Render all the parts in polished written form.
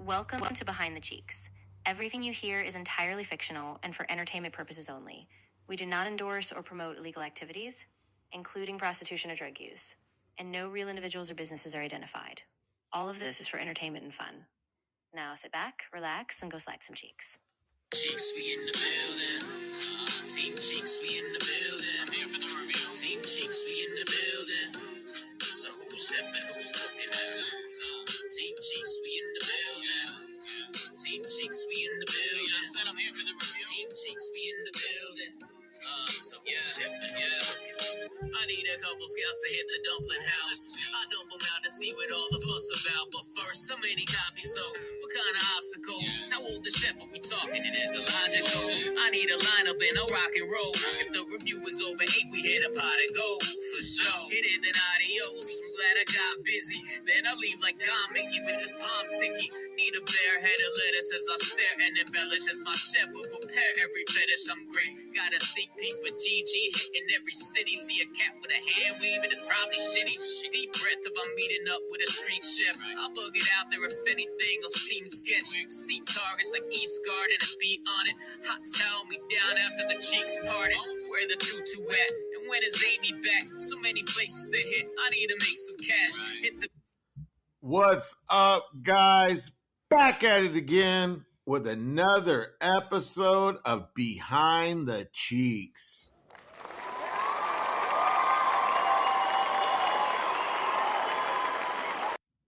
Welcome to Behind the Cheeks. Everything you hear is entirely fictional and for entertainment purposes only. We do not endorse or promote illegal activities, including prostitution or drug use, and no real individuals or businesses are identified. All of this is for entertainment and fun. Now sit back, relax, and go slap some cheeks. Cheeks, we in the building. Team Cheeks, we in the building. I'm here for the review. Team Cheeks, we in the building. So who's chefing, who's cooking? Team Cheeks, we in the building. Team Cheeks, we in the building. Said I'm here for the review. Team Cheeks, we in the building. So who's chefing, who's cooking? I need a couple scales to hit the dumpling house. I dump them out to see what all the fuss about. But first, so many copies though. What kind of obstacles? How old the chef are we talking? It is illogical. I need a lineup and a rock and roll. If the review is over 8, we hit a pot and go. For sure. Hit it then adios. I'm glad I got busy. Then I leave like Don Mickey with this palm sticky. Need a bare head of lettuce as I stare and embellish as my chef will prepare every fetish. I'm great. Got a sneak peek with GG hitting every city. See a cat with a hand wave and it's probably shitty. Deep breath if I'm meeting up with a street chef. I'll bug it out there if anything will seem sketch. See targets like East Garden and beat on it. Hot towel me down after the cheeks parted. Where the tutu at? And when is Amy back? So many places to hit. I need to make some cash. Hit the. What's up, guys? Back at it again with another episode of Behind the Cheeks.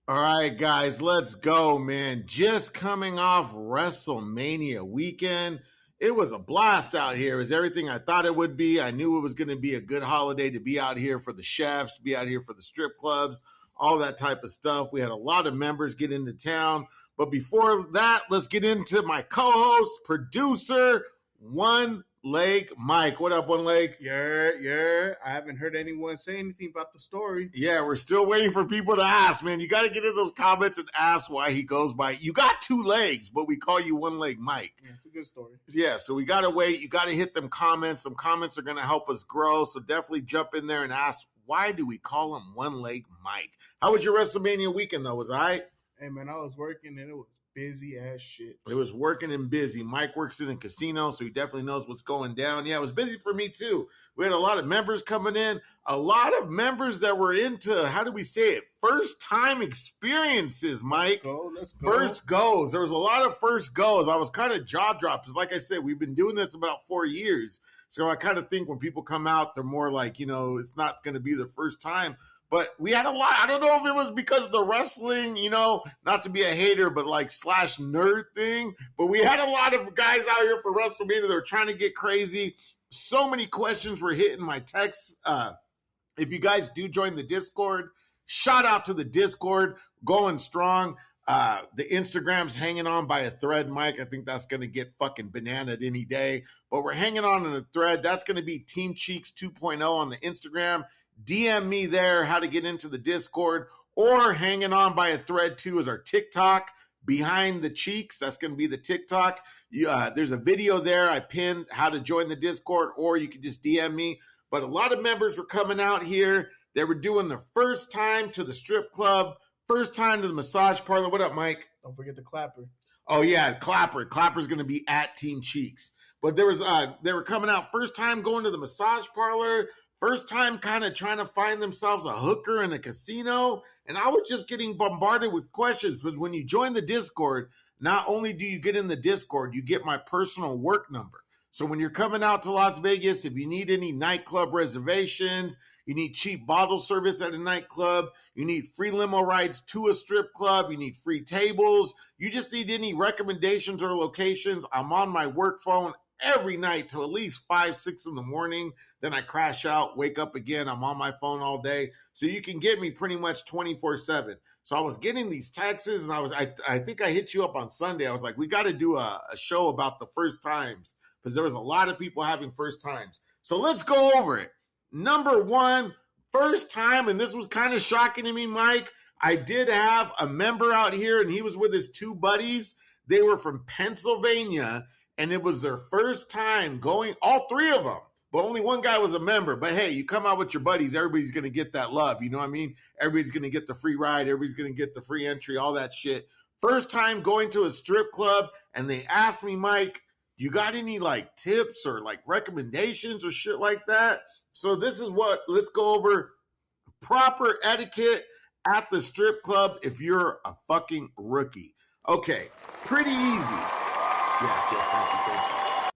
All right, guys, let's go, man. Just coming off WrestleMania weekend. It was a blast out here. It was everything I thought it would be. I knew it was going to be a good holiday to be out here for the chefs, be out here for the strip clubs, all that type of stuff. We had a lot of members get into town. But before that, let's get into my co-host, producer, One Leg Mike. What up, One Leg? Yeah. I haven't heard anyone say anything about the story. Yeah, we're still waiting for people to ask, man. You got to get in those comments and ask why he goes by. You got 2 legs, but we call you One Leg Mike. Yeah, it's a good story. Yeah, so we got to wait. You got to hit them comments. Some comments are going to help us grow. So definitely jump in there and ask, why do we call him One Leg Mike? How was your WrestleMania weekend, though? Was I? Hey, man, I was working and it was busy as shit. It was working and busy. Mike works in a casino, so he definitely knows what's going down. Yeah, it was busy for me, too. We had a lot of members coming in, a lot of members that were into, how do we say it, first-time experiences, Mike. Let's go. First goes. There was a lot of first goes. I was kind of jaw-dropped because, like I said, we've been doing this about 4 years. So I kind of think when people come out, they're more like, it's not going to be the first time. But we had a lot. I don't know if it was because of the wrestling, not to be a hater, but like / nerd thing. But we had a lot of guys out here for WrestleMania that were trying to get crazy. So many questions were hitting my texts. If you guys do join the Discord, shout out to the Discord, going strong. The Instagram's hanging on by a thread, Mike. I think that's going to get fucking bananaed any day. But we're hanging on in a thread. That's going to be Team Cheeks 2.0 on the Instagram. DM me there how to get into the Discord, or hanging on by a thread too is our TikTok, Behind the Cheeks. That's going to be the TikTok. There's a video there I pinned how to join the Discord, or you can just DM me. But a lot of members were coming out here. They were doing the first time to the strip club, first time to the massage parlor. What up, Mike? Don't forget the clapper. Oh yeah, Clapper. Clapper's going to be at Team Cheeks. But they were coming out first time going to the massage parlor. First time kind of trying to find themselves a hooker in a casino. And I was just getting bombarded with questions. Because when you join the Discord, not only do you get in the Discord, you get my personal work number. So when you're coming out to Las Vegas, if you need any nightclub reservations, you need cheap bottle service at a nightclub, you need free limo rides to a strip club, you need free tables, you just need any recommendations or locations, I'm on my work phone every night till at least 5, 6 in the morning. Then I crash out, wake up again. I'm on my phone all day. So you can get me pretty much 24/7. So I was getting these texts, and I think I hit you up on Sunday. I was like, we got to do a show about the first times, because there was a lot of people having first times. So let's go over it. Number 1, first time, and this was kind of shocking to me, Mike. I did have a member out here, and he was with his 2 buddies. They were from Pennsylvania, and it was their first time going, all 3 of them. But only one guy was a member. But hey, you come out with your buddies, everybody's going to get that love. You know what I mean? Everybody's going to get the free ride. Everybody's going to get the free entry, all that shit. First time going to a strip club, and they asked me, Mike, you got any like tips or like recommendations or shit like that? So this is what, let's go over proper etiquette at the strip club if you're a fucking rookie. Okay, pretty easy. Yes, thank you.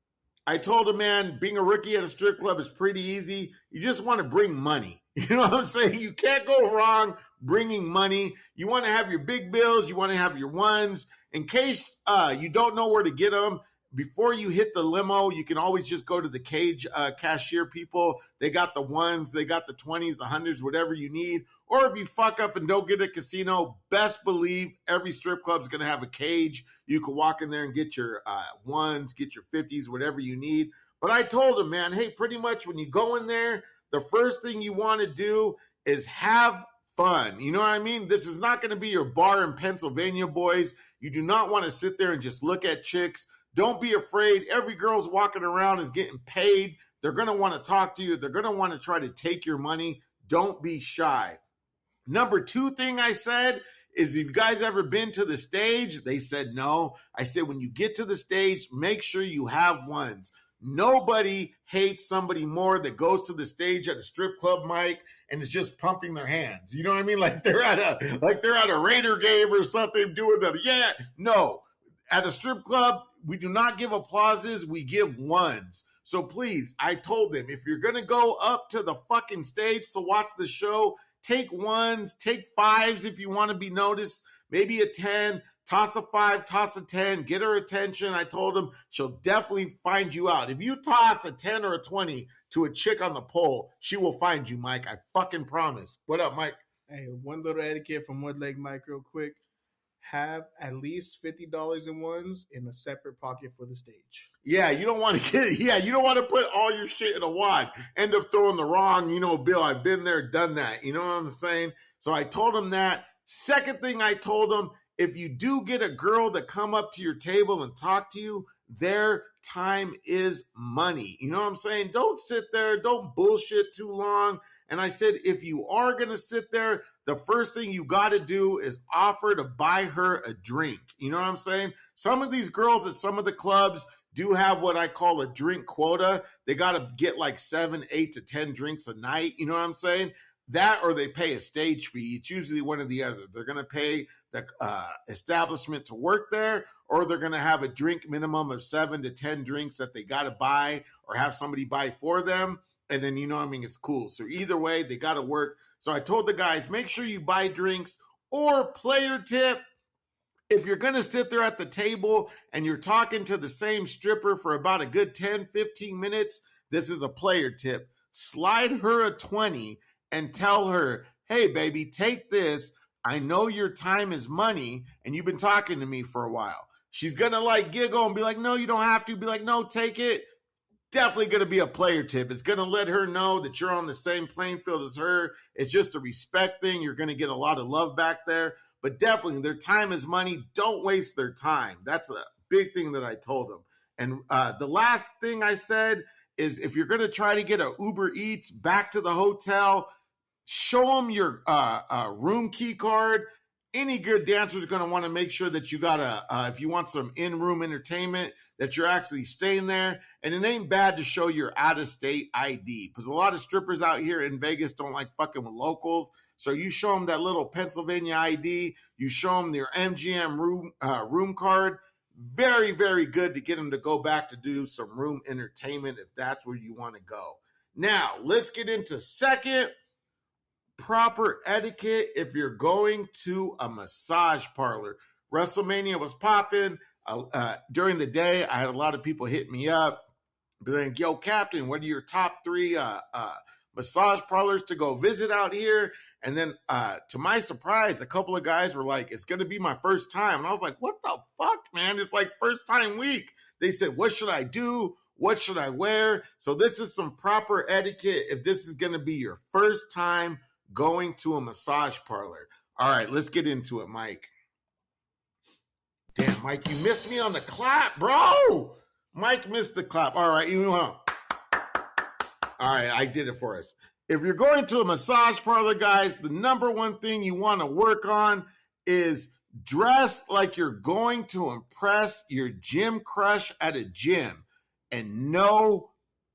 I told him, man, being a rookie at a strip club is pretty easy. You just want to bring money. You know what I'm saying? You can't go wrong bringing money. You want to have your big bills. You want to have your ones. In case you don't know where to get them, before you hit the limo, you can always just go to the cage cashier people. They got the ones, they got the 20s, the hundreds, whatever you need. Or if you fuck up and don't get a casino, best believe every strip club is going to have a cage. You can walk in there and get your ones, get your 50s, whatever you need. But I told him, man, hey, pretty much when you go in there, the first thing you want to do is have fun. You know what I mean? This is not going to be your bar in Pennsylvania, boys. You do not want to sit there and just look at chicks. Don't be afraid. Every girl's walking around is getting paid. They're going to want to talk to you. They're going to want to try to take your money. Don't be shy. Number 2 thing I said is, if you guys ever been to the stage? They said no. I said, when you get to the stage, make sure you have ones. Nobody hates somebody more that goes to the stage at a strip club, Mike, and is just pumping their hands. You know what I mean? Like they're at a Raider game or something doing the, yeah. No. At a strip club, we do not give applauses, we give ones. So please, I told them, if you're going to go up to the fucking stage to watch the show, take ones, take 5s if you want to be noticed, maybe a 10, toss a 5, toss a 10, get her attention. I told them she'll definitely find you out. If you toss a 10 or a 20 to a chick on the pole, she will find you, Mike. I fucking promise. What up, Mike? Hey, one little etiquette from One Leg Mike real quick. Have at least $50 in ones in a separate pocket for the stage. Yeah, you don't want to you don't want to put all your shit in a wad. End up throwing the wrong, bill. I've been there, done that. You know what I'm saying? So I told him that. Second thing I told him, if you do get a girl to come up to your table and talk to you, their time is money. You know what I'm saying? Don't sit there. Don't bullshit too long. And I said, if you are going to sit there, the first thing you got to do is offer to buy her a drink. You know what I'm saying? Some of these girls at some of the clubs do have what I call a drink quota. They got to get like 7, 8 to 10 drinks a night. You know what I'm saying? That, or they pay a stage fee. It's usually one or the other. They're going to pay the establishment to work there, or they're going to have a drink minimum of 7 to 10 drinks that they got to buy or have somebody buy for them. And then, it's cool. So either way, they got to work. So I told the guys, make sure you buy drinks. Or player tip, if you're going to sit there at the table and you're talking to the same stripper for about a good 10, 15 minutes, this is a player tip. Slide her a 20 and tell her, hey, baby, take this. I know your time is money and you've been talking to me for a while. She's going to giggle and be like, no, you don't have to. Be like, no, take it. Definitely going to be a player tip. It's going to let her know that you're on the same playing field as her. It's just a respect thing. You're going to get a lot of love back there. But definitely, their time is money. Don't waste their time. That's a big thing that I told them. And the last thing I said is, if you're going to try to get an Uber Eats back to the hotel, show them your room key card. Any good dancer is going to want to make sure that you got if you want some in-room entertainment, that you're actually staying there. And it ain't bad to show your out-of-state ID, because a lot of strippers out here in Vegas don't like fucking with locals. So you show them that little Pennsylvania ID. You show them your MGM room card. Very, very good to get them to go back to do some room entertainment if that's where you want to go. Now, let's get into second proper etiquette if you're going to a massage parlor. WrestleMania was popping. During the day, I had a lot of people hit me up, be like, yo, Captain, what are your top 3 massage parlors to go visit out here? And then to my surprise, a couple of guys were like, it's going to be my first time. And I was like, what the fuck, man? It's like first time week. They said, what should I do? What should I wear? So this is some proper etiquette if this is going to be your first time going to a massage parlor. All right, let's get into it, Mike. Damn, Mike, you missed me on the clap, bro. Mike missed the clap. All right, all right, I did it for us. If you're going to a massage parlor, guys, the number one thing you want to work on is Dress like you're going to impress your gym crush at a gym, and no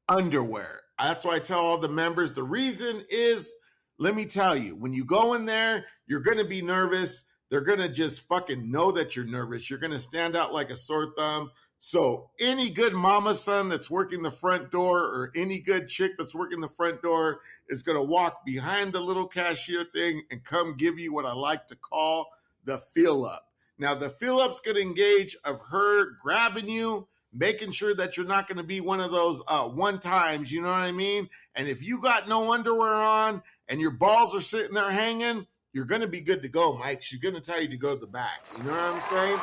underwear. That's why I tell all the members the reason is, let me tell you, when you go in there, you're going to be nervous. They're going to just fucking know that you're nervous. You're going to stand out like a sore thumb. So any good mama son that's working the front door, or any good chick that's working the front door, is going to walk behind the little cashier thing and come give you what I like to call the fill up. Now, the fill up's going to engage of her grabbing you, making sure that you're not going to be one of those one times, you know what I mean? And if you got no underwear on and your balls are sitting there hanging, you're going to be good to go, Mike. She's going to tell you to go to the back. You know what I'm saying?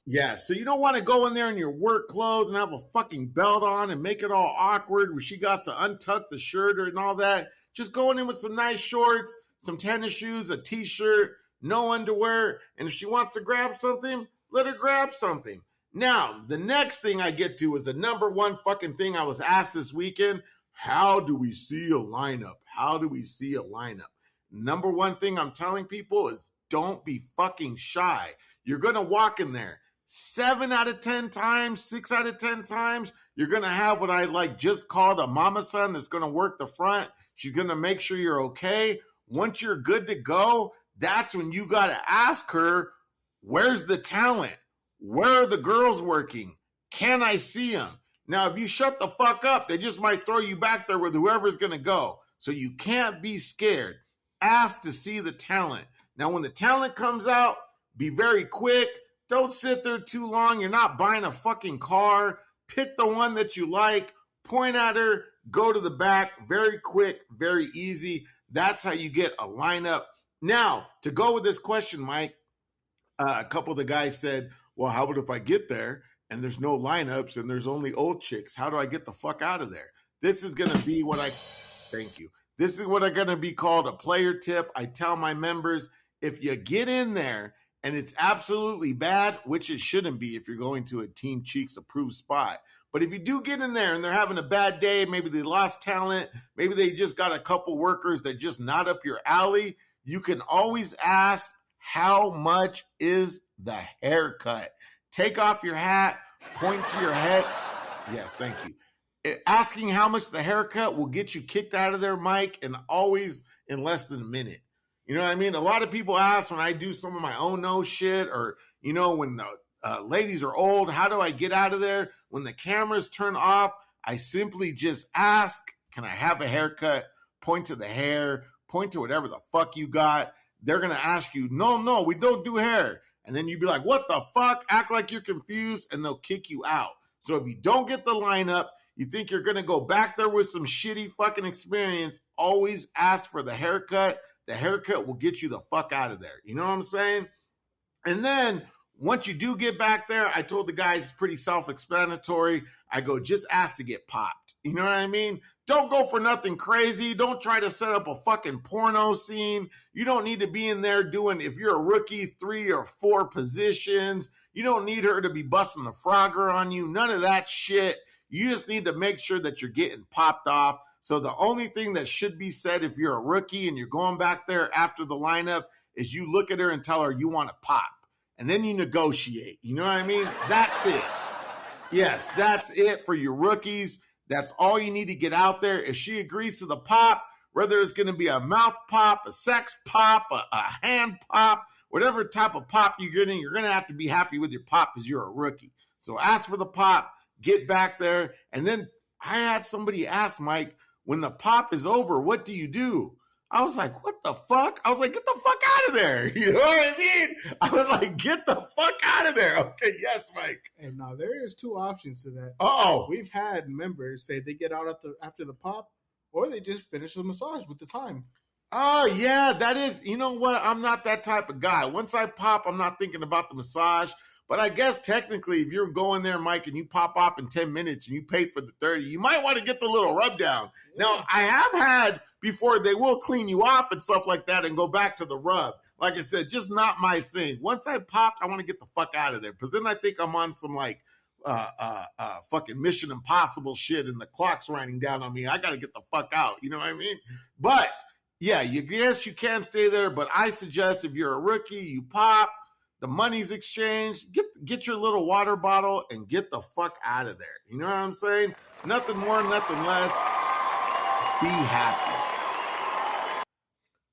Yeah, so you don't want to go in there in your work clothes and have a fucking belt on and make it all awkward where she got to untuck the shirt and all that. Just going in with some nice shorts, some tennis shoes, a t-shirt, no underwear, and if she wants to grab something, let her grab something. Now, the next thing I get to is the number one fucking thing I was asked this weekend. How do we see a lineup? How do we see a lineup? Number one thing I'm telling people is don't be fucking shy. You're going to walk in there. 7 out of 10 times, 6 out of 10 times, you're going to have what I like just called a mama son that's going to work the front. She's going to make sure you're okay. Once you're good to go, that's when you got to ask her, where's the talent? Where are the girls working? Can I see them? Now, if you shut the fuck up, they just might throw you back there with whoever's going to go. So you can't be scared. Ask to see the talent. Now, when the talent comes out, be very quick. Don't sit there too long. You're not buying a fucking car. Pick the one that you like. Point at her. Go to the back. Very quick. Very easy. That's how you get a lineup. Now, to go with this question, Mike, a couple of the guys said, well, how about if I get there and there's no lineups and there's only old chicks? How do I get the fuck out of there? This is going to be what thank you. This is what I'm going to be called a player tip. I tell my members, if you get in there and it's absolutely bad, which it shouldn't be if you're going to a Team Cheeks approved spot. But if you do get in there and they're having a bad day, maybe they lost talent, maybe they just got a couple workers that just not up your alley, you can always ask, how much is the haircut? Take off your hat, point to your head. Yes, thank you. Asking how much the haircut will get you kicked out of there, Mike, and always in less than a minute. You know what I mean? A lot of people ask when I do some of my own nose shit, or, you know, when the ladies are old, how do I get out of there? When the cameras turn off, I simply just ask, can I have a haircut? Point to the hair, point to whatever the fuck you got. They're going to ask you, no, we don't do hair. And then you'd be like, what the fuck? Act like you're confused, and they'll kick you out. So if you don't get the lineup, you think you're going to go back there with some shitty fucking experience, always ask for the haircut. The haircut will get you the fuck out of there. You know what I'm saying? And then once you do get back there, I told the guys it's pretty self-explanatory. I go, just ask to get popped. You know what I mean? Don't go for nothing crazy. Don't try to set up a fucking porno scene. You don't need to be in there doing, if you're a rookie, 3 or 4 positions. You don't need her to be busting the Frogger on you. None of that shit. You just need to make sure that you're getting popped off. So the only thing that should be said if you're a rookie and you're going back there after the lineup is you look at her and tell her you want to pop. And then you negotiate. You know what I mean? That's it. Yes, that's it for your rookies. That's all you need to get out there. If she agrees to the pop, whether it's going to be a mouth pop, a sex pop, a hand pop, whatever type of pop you're getting, you're going to have to be happy with your pop because you're a rookie. So ask for the pop, get back there. And then I had somebody ask, Mike, when the pop is over, what do you do? I was like, what the fuck? I was like, get the fuck out of there. You know what I mean? I was like, get the fuck out of there. Okay, yes, Mike. And now there is 2 options to that. Uh-oh. We've had members say they get out after the pop, or they just finish the massage with the time. Oh, yeah, that is, you know what? I'm not that type of guy. Once I pop, I'm not thinking about the massage. But I guess technically, if you're going there, Mike, and you pop off in 10 minutes and you paid for the 30, you might want to get the little rub down. Yeah. Now, I have had before, they will clean you off and stuff like that and go back to the rub. Like I said, just not my thing. Once I popped, I want to get the fuck out of there. Because then I think I'm on some like fucking Mission Impossible shit and the clock's running down on me. I got to get the fuck out. You know what I mean? But Yeah, you guess you can stay there, but I suggest if you're a rookie, you pop, the money's exchanged, get your little water bottle and get the fuck out of there. You know what I'm saying? Nothing more, nothing less. Be happy.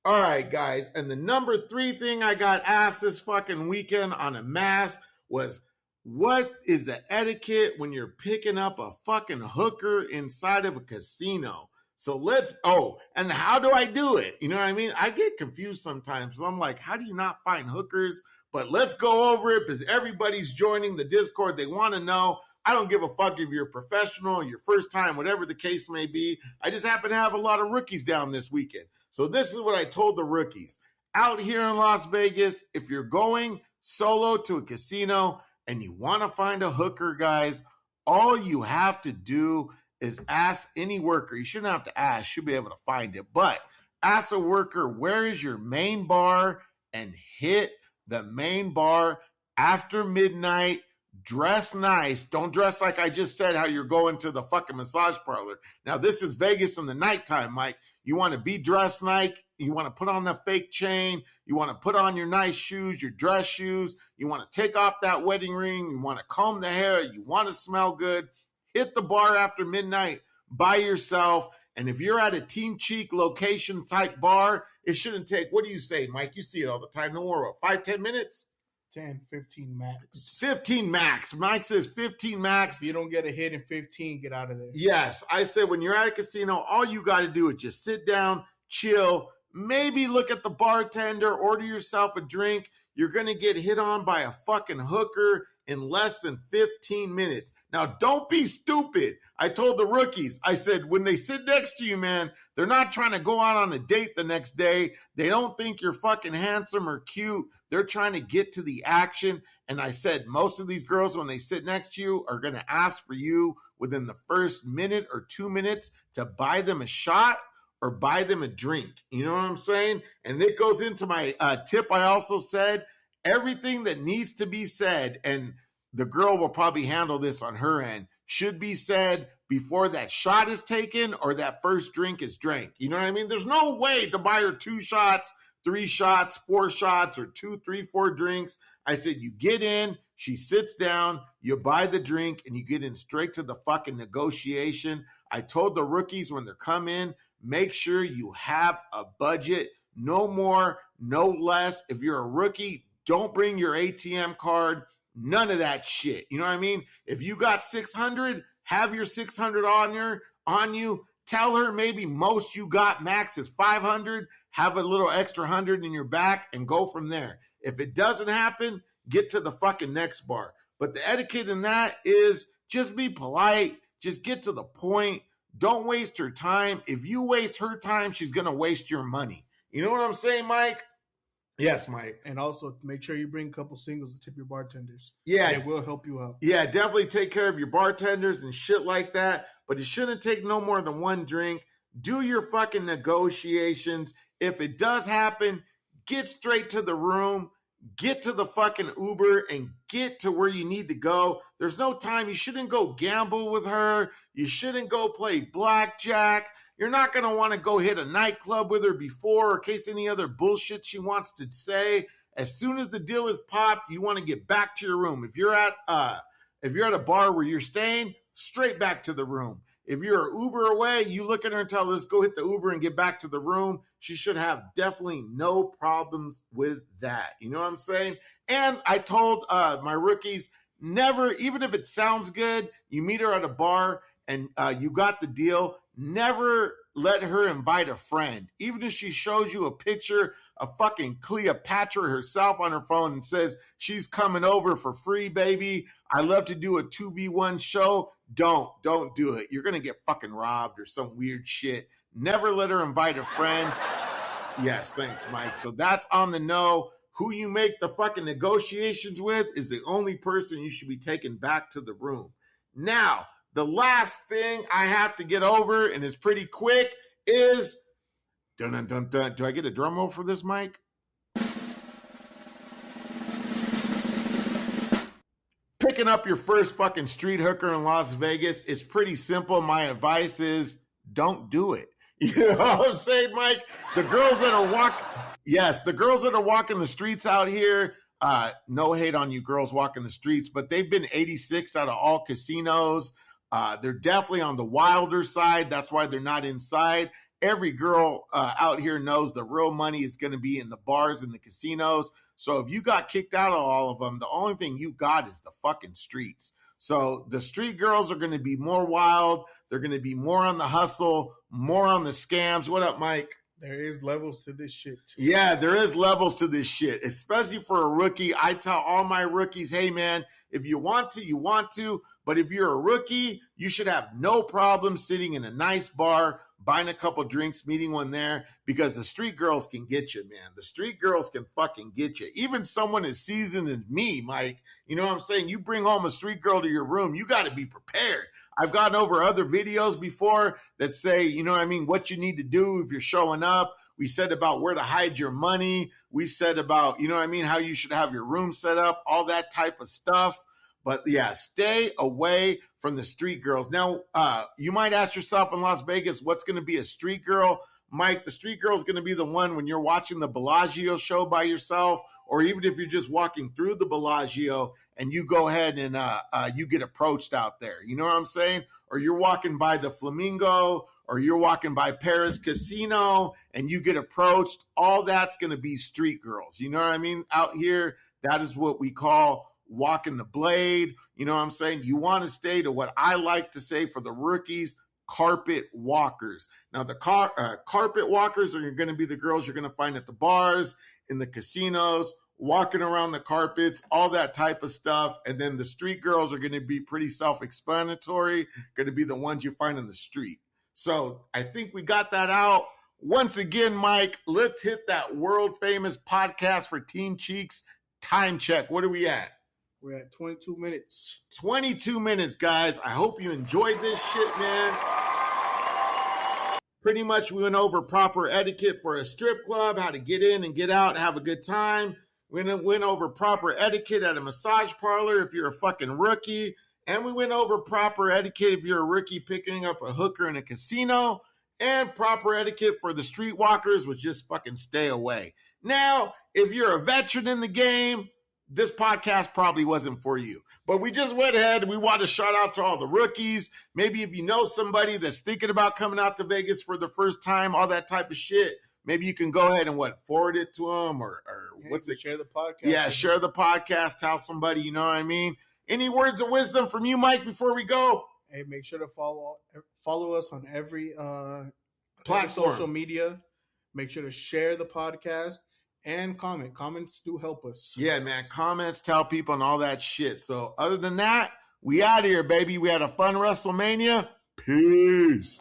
All right, guys. And the number 3 thing I got asked this fucking weekend on a mass was, what is the etiquette when you're picking up a fucking hooker inside of a casino? So and how do I do it? You know what I mean? I get confused sometimes. So I'm like, how do you not find hookers? But let's go over it because everybody's joining the Discord. They want to know. I don't give a fuck if you're a professional, your first time, whatever the case may be. I just happen to have a lot of rookies down this weekend. So this is what I told the rookies. Out here in Las Vegas, if you're going solo to a casino and you want to find a hooker, guys, all you have to do is ask any worker. You shouldn't have to ask. You should be able to find it. But ask a worker, where is your main bar? And hit the main bar after midnight. Dress nice. Don't dress like I just said how you're going to the fucking massage parlor. Now, this is Vegas in the nighttime, Mike. You want to be dressed nice. You want to put on the fake chain. You want to put on your nice shoes, your dress shoes. You want to take off that wedding ring. You want to comb the hair. You want to smell good. Hit the bar after midnight by yourself. And if you're at a Team Cheek location type bar, it shouldn't take, what do you say, Mike? You see it all the time. No more, 5-10 minutes? 10, 15 max. 15 max. Mike says 15 max. If you don't get a hit in 15, get out of there. Yes. I said when you're at a casino, all you got to do is just sit down, chill, maybe look at the bartender, order yourself a drink. You're going to get hit on by a fucking hooker in less than 15 minutes. Now, don't be stupid. I told the rookies, I said, when they sit next to you, man, they're not trying to go out on a date the next day. They don't think you're fucking handsome or cute. They're trying to get to the action. And I said, most of these girls, when they sit next to you, are going to ask for you within the first minute or 2 minutes to buy them a shot or buy them a drink. You know what I'm saying? And it goes into my tip. I also said everything that needs to be said, and the girl will probably handle this on her end, should be said before that shot is taken or that first drink is drank. You know what I mean? There's no way to buy her 2 shots, 3 shots, 4 shots, or 2, 3, 4 drinks. I said, you get in, she sits down, you buy the drink, and you get in straight to the fucking negotiation. I told the rookies when they come in, make sure you have a budget, no more, no less. If you're a rookie, don't bring your ATM card. None of that shit. You know what I mean? If you got 600, have your 600 on you. Tell her maybe most you got max is 500. Have a little extra 100 in your back and go from there. If it doesn't happen, get to the fucking next bar. But the etiquette in that is just be polite. Just get to the point. Don't waste her time. If you waste her time, she's going to waste your money. You know what I'm saying, Mike? Yes, Mike. And also make sure you bring a couple singles to tip your bartenders. Yeah. It will help you out. Yeah, definitely take care of your bartenders and shit like that. But it shouldn't take no more than 1 drink. Do your fucking negotiations. If it does happen, get straight to the room. Get to the fucking Uber and get to where you need to go. There's no time. You shouldn't go gamble with her. You shouldn't go play blackjack. You're not going to want to go hit a nightclub with her before, in case any other bullshit she wants to say. As soon as the deal is popped, you want to get back to your room. If you're at a bar where you're staying, straight back to the room. If you're an Uber away, you look at her and tell her, let's go hit the Uber and get back to the room. She should have definitely no problems with that. You know what I'm saying? And I told my rookies, never, even if it sounds good, you meet her at a bar and you got the deal, never let her invite a friend. Even if she shows you a picture of fucking Cleopatra herself on her phone and says she's coming over for free, baby. I love to do a 2v1 show. Don't do it. You're going to get fucking robbed or some weird shit. Never let her invite a friend. Yes, thanks, Mike. So that's on the know. Who you make the fucking negotiations with is the only person you should be taking back to the room. Now, the last thing I have to get over, and it's pretty quick, is dun dun dun dun. Do I get a drum roll for this, Mike? Picking up your first fucking street hooker in Las Vegas is pretty simple. My advice is don't do it. You know what I'm saying, Mike? The girls that are walking the streets out here. No hate on you girls walking the streets, but they've been 86 out of all casinos. They're definitely on the wilder side. That's why they're not inside. Every girl out here knows the real money is going to be in the bars and the casinos. So if you got kicked out of all of them, the only thing you got is the fucking streets. So the street girls are going to be more wild. They're going to be more on the hustle, more on the scams. What up, Mike? There is levels to this shit. Yeah, there is levels to this shit, especially for a rookie. I tell all my rookies, hey, man, if you want to, you want to. But if you're a rookie, you should have no problem sitting in a nice bar, buying a couple drinks, meeting one there, because the street girls can get you, man. The street girls can fucking get you. Even someone as seasoned as me, Mike, you know what I'm saying? You bring home a street girl to your room, you got to be prepared. I've gotten over other videos before that say, you know what I mean, what you need to do if you're showing up. We said about where to hide your money. We said about, you know what I mean, how you should have your room set up, all that type of stuff. But yeah, stay away from the street girls. Now, you might ask yourself in Las Vegas, what's going to be a street girl? Mike, the street girl is going to be the one when you're watching the Bellagio show by yourself, or even if you're just walking through the Bellagio and you go ahead and you get approached out there. You know what I'm saying? Or you're walking by the Flamingo, or you're walking by Paris Casino and you get approached. All that's going to be street girls. You know what I mean? Out here, that is what we call walking the blade. You know what I'm saying? You want to stay to what I like to say for the rookies, carpet walkers. Now, the carpet walkers are going to be the girls you're going to find at the bars, in the casinos, walking around the carpets, all that type of stuff. And then the street girls are going to be pretty self-explanatory, going to be the ones you find in the street. So I think we got that out. Once again, Mike, let's hit that world famous podcast for Team Cheeks time check. What are we at? We're at 22 minutes. 22 minutes, guys. I hope you enjoyed this shit, man. Pretty much we went over proper etiquette for a strip club, how to get in and get out and have a good time. We went over proper etiquette at a massage parlor if you're a fucking rookie. And we went over proper etiquette if you're a rookie picking up a hooker in a casino. And proper etiquette for the streetwalkers was just fucking stay away. Now, if you're a veteran in the game, this podcast probably wasn't for you. But we just went ahead and we want to shout out to all the rookies. Maybe if you know somebody that's thinking about coming out to Vegas for the first time, all that type of shit, maybe you can go ahead and forward it to them or what's it? Share the podcast. Yeah, share the podcast. Tell somebody, you know what I mean? Any words of wisdom from you, Mike, before we go? Hey, make sure to follow us on every platform, social media. Make sure to share the podcast and comment. Comments do help us. Yeah, man. Comments, tell people and all that shit. So other than that, we out of here, baby. We had a fun WrestleMania. Peace.